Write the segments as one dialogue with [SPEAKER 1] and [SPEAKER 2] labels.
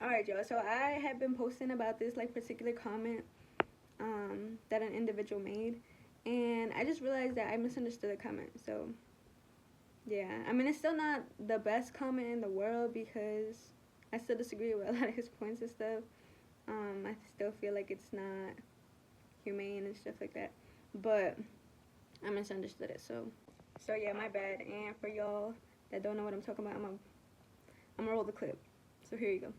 [SPEAKER 1] Alright, y'all, so I have been posting about this like particular comment that an individual made, and I just realized that I misunderstood the comment. So yeah, I mean, it's still not the best comment in the world because I still disagree with a lot of his points and stuff. I still feel like it's not humane and stuff like that, but I misunderstood it. So yeah, my bad. And for y'all that don't know what I'm talking about, I'm gonna roll the clip. So here you go.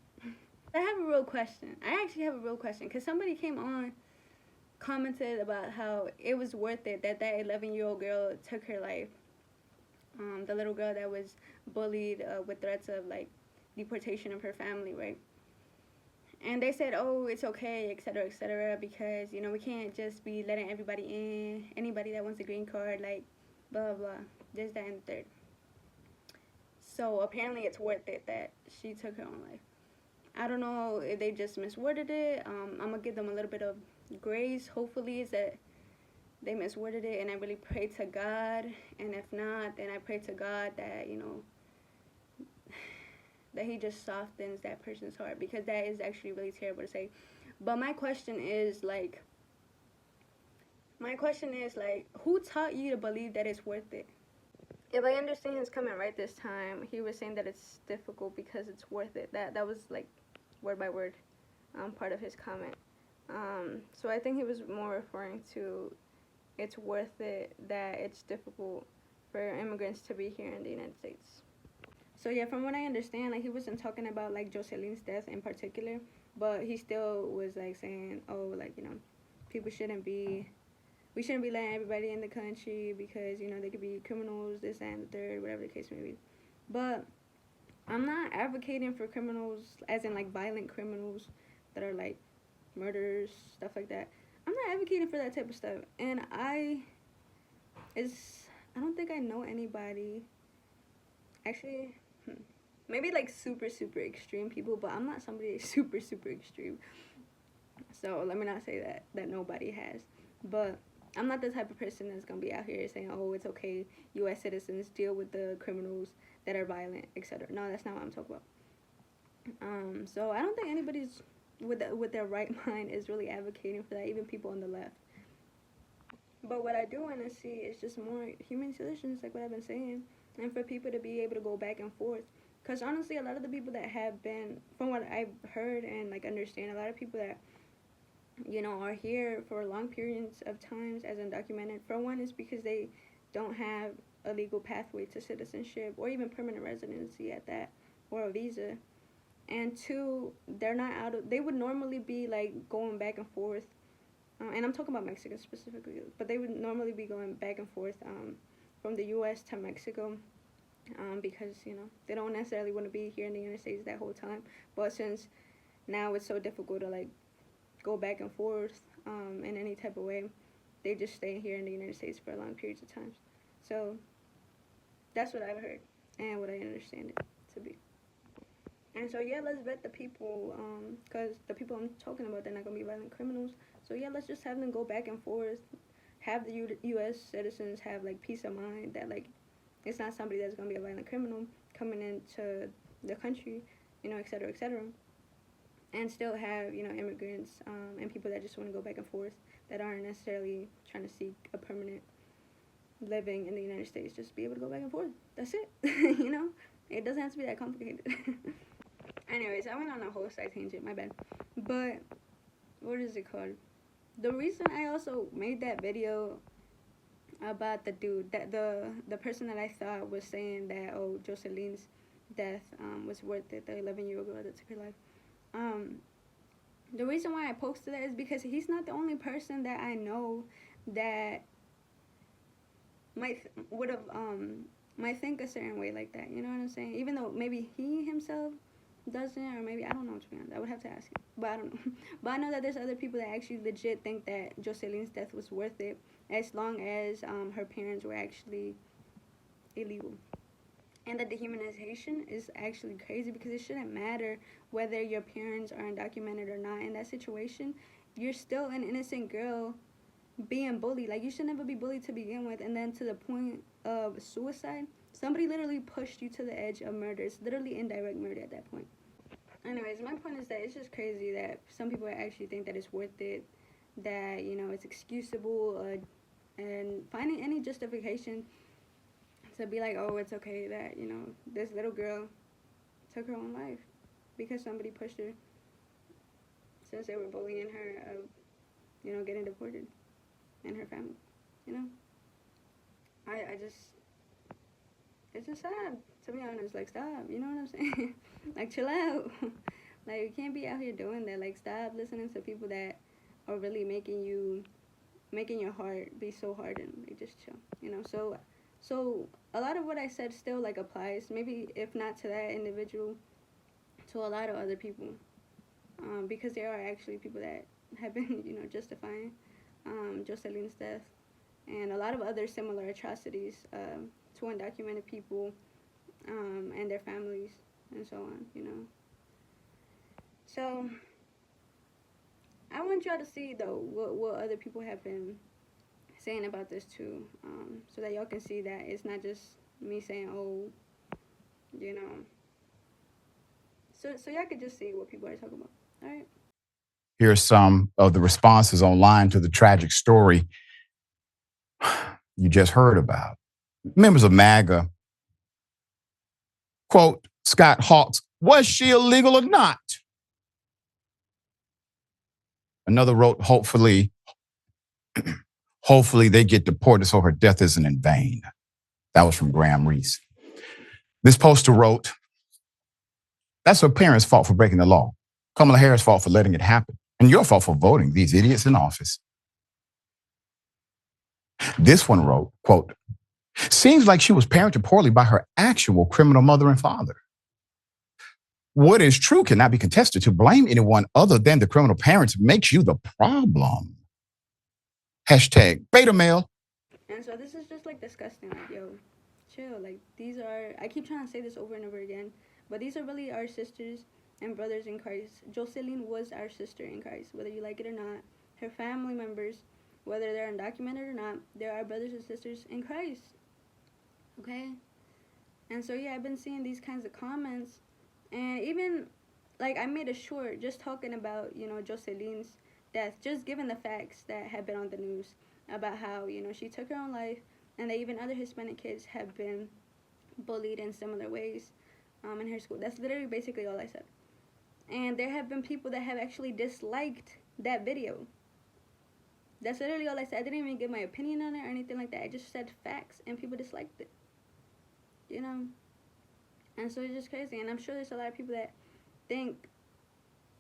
[SPEAKER 1] I have a real question. I actually have a real question because somebody came on, commented about how it was worth it that 11-year-old girl took her life. The little girl that was bullied with threats of like deportation of her family, right? And they said, oh, it's okay, etc., because, you know, we can't just be letting everybody in, anybody that wants a green card, like, blah, blah, this, that, and the third. So apparently it's worth it that she took her own life. I don't know if they just misworded it. I'm going to give them a little bit of grace. Hopefully it's that they misworded it, and I really pray to God. And if not, then I pray to God that, you know, that he just softens that person's heart, because that is actually really terrible to say. But my question is like, who taught you to believe that it's worth it? If I understand his comment right this time, he was saying that it's difficult because it's worth it. That was like word by word part of his comment. So I think he was more referring to it's worth it that it's difficult for immigrants to be here in the United States. So yeah, from what I understand, like he wasn't talking about like Joseline's death in particular, but he still was like saying, oh, like, you know, we shouldn't be letting everybody in the country because, you know, they could be criminals, this and the third, whatever the case may be. But I'm not advocating for criminals, as in like violent criminals that are like murderers, stuff like that. I'm not advocating for that type of stuff. And I don't think I know anybody, actually, maybe like super, super extreme people, but I'm not somebody super, super extreme. So let me not say that nobody has. But I'm not the type of person that's going to be out here saying, oh, it's okay, U.S. citizens deal with the criminals that are violent, etc. No, that's not what I'm talking about. So I don't think anybody's with their right mind is really advocating for that, even people on the left. But what I do want to see is just more human solutions, like what I've been saying, and for people to be able to go back and forth. Because honestly, a lot of the people that have been, from what I've heard and like understand, a lot of people that, you know, are here for long periods of times as undocumented, for one, is because they don't have a legal pathway to citizenship or even permanent residency at that, or a visa. And two, they're not they would normally be like going back and forth, and I'm talking about Mexico specifically, but they would normally be going back and forth from the U.S. to Mexico, because, you know, they don't necessarily want to be here in the United States that whole time. But since now it's so difficult to like go back and forth in any type of way, they just stay here in the United States for long periods of time. So that's what I've heard and what I understand it to be. And so yeah, let's vet the people, because the people I'm talking about, they're not going to be violent criminals. So yeah, let's just have them go back and forth, have the U.S. citizens have like peace of mind that like it's not somebody that's going to be a violent criminal coming into the country, you know, etc., etc., and still have, you know, immigrants and people that just want to go back and forth that aren't necessarily trying to seek a permanent living in the United States, just be able to go back and forth. That's it. You know, it doesn't have to be that complicated. Anyways, I went on a whole side tangent, my bad. But what is it called? The reason I also made that video about the dude, that the person that I thought was saying that, oh, Joseline's death was worth it, the 11-year-old girl that took her life. The reason why I posted that is because he's not the only person that I know that might think a certain way like that. You know what I'm saying? Even though maybe he himself doesn't, or maybe, I don't know, to be honest. I would have to ask him, but I don't know. But I know that there's other people that actually legit think that Joseline's death was worth it, as long as her parents were actually illegal. And that dehumanization is actually crazy, because it shouldn't matter whether your parents are undocumented or not. In that situation, you're still an innocent girl being bullied. Like, you should never be bullied to begin with, and then to the point of suicide. Somebody literally pushed you to the edge of murder. It's literally indirect murder at that point. Anyways, my point is that it's just crazy that some people actually think that it's worth it, that it's excusable, and finding any justification to be like, oh, it's okay that this little girl took her own life because somebody pushed her since they were bullying her of getting deported and her family. You know, I just it's just sad to be honest. Like, stop. You know what I'm saying? Like, chill out. Like, you can't be out here doing that. Like, stop listening to people that are really making your heart be so hardened. Like, just chill. So a lot of what I said still like applies. Maybe if not to that individual, to a lot of other people, because there are actually people that have been justifying Joseline's death and a lot of other similar atrocities to undocumented people and their families and so on. So I want y'all to see though what other people have been saying about this too, so that y'all can see that it's not just me saying, oh, you know. So y'all could just see what people are talking about. All right.
[SPEAKER 2] Here's some of the responses online to the tragic story you just heard about. Members of MAGA quote Scott Hawks, was she illegal or not? Another wrote, hopefully they get deported so her death isn't in vain. That was from Graham Reese. This poster wrote, that's her parents' fault for breaking the law. Kamala Harris' fault for letting it happen. And your fault for voting these idiots in office. This one wrote, quote, seems like she was parented poorly by her actual criminal mother and father. What is true cannot be contested. To blame anyone other than the criminal parents makes you the problem. Hashtag beta male.
[SPEAKER 1] And so this is just like disgusting. Like, yo, chill. Like, these are, I keep trying to say this over and over again, but these are really our sisters and brothers in Christ. Joseline was our sister in Christ, whether you like it or not. Her family members, whether they're undocumented or not, they're our brothers and sisters in Christ. Okay? And so, yeah, I've been seeing these kinds of comments. And even, like, I made a short just talking about, Joseline's death, just given the facts that have been on the news about how, she took her own life and that even other Hispanic kids have been bullied in similar ways in her school. That's literally basically all I said. And there have been people that have actually disliked that video. That's literally all I said. I didn't even give my opinion on it or anything like that. I just said facts and people disliked it. You know? And so it's just crazy. And I'm sure there's a lot of people that think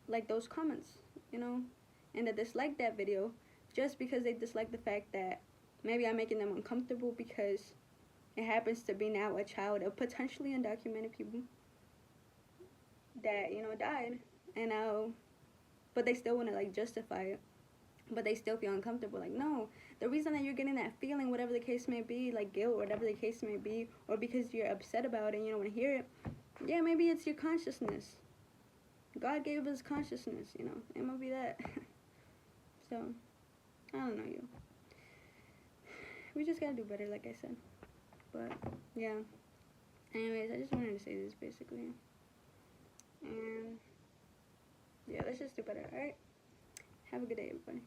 [SPEAKER 1] like those comments, and that dislike that video just because they dislike the fact that maybe I'm making them uncomfortable because it happens to be now a child of potentially undocumented people that, died. And now, but they still want to like justify it. But they still feel uncomfortable. Like, no, the reason that you're getting that feeling, whatever the case may be, like guilt, whatever the case may be, or because you're upset about it and you don't want to hear it, yeah, maybe it's your consciousness. God gave us consciousness, it might be that. So, I don't know, you. We just gotta do better, like I said. But, yeah. Anyways, I just wanted to say this, basically. And, yeah, let's just do better, alright? Have a good day, everybody.